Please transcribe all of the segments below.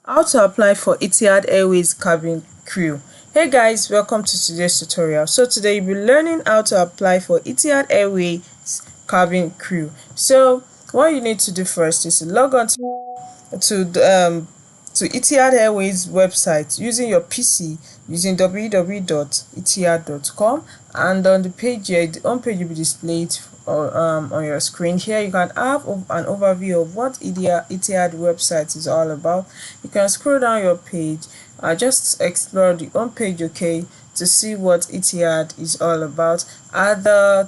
How to apply for Etihad Airways Cabin Crew. Hey guys, welcome to today's tutorial. So today you'll be learning how to apply for Etihad Airways Cabin Crew. So what you need to do first is to log on to Etihad Airways website using your PC, using www.etihad.com, and on the page here, the home page will be displayed on your screen. Here you can have an overview of what Etihad website is all about. You can scroll down your page, just explore the home page, okay, to see what Etihad is all about. At the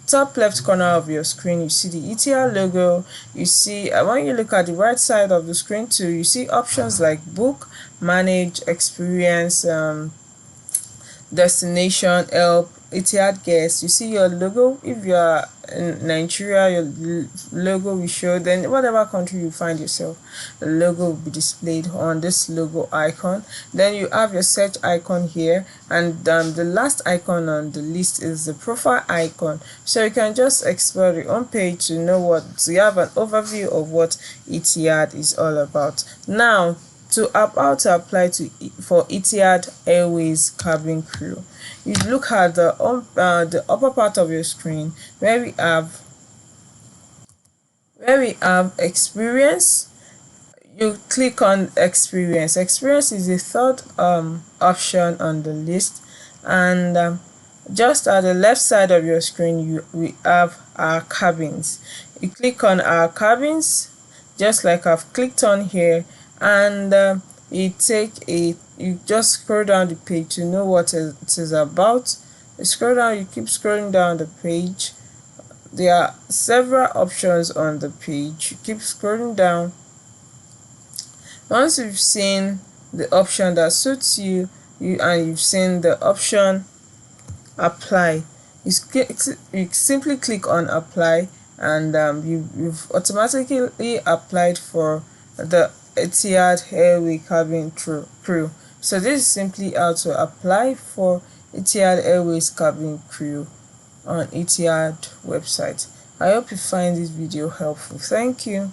top left corner of your screen, you see the Etihad logo. You see, when you look at the right side of the screen too, you see options like book, manage, experience, destination, help, Etihad guest. You see your logo. If you are in Nigeria, your logo will show. Then whatever country you find yourself, the logo will be displayed on this logo icon. Then you have your search icon here, and the last icon on the list is the profile icon. So you can just explore the home page to know so you have an overview of what Etihad is all about. Now, how to apply for Etihad Airways Cabin Crew. You look at the upper part of your screen where we have experience. You click on experience. Experience is the third option on the list, and just at the left side of your screen we have our cabins. You click on our cabins, just like I've clicked on here, and you just scroll down the page to know what it is about. You scroll down, you keep scrolling down the page. There are several options on the page. You keep scrolling down. Once you've seen the option that suits you, and you've seen the option apply, you simply click on apply, and you've automatically applied for the Etihad Airways Cabin Crew. So this is simply how to apply for Etihad Airways Cabin Crew on Etihad website. I hope you find this video helpful. Thank you.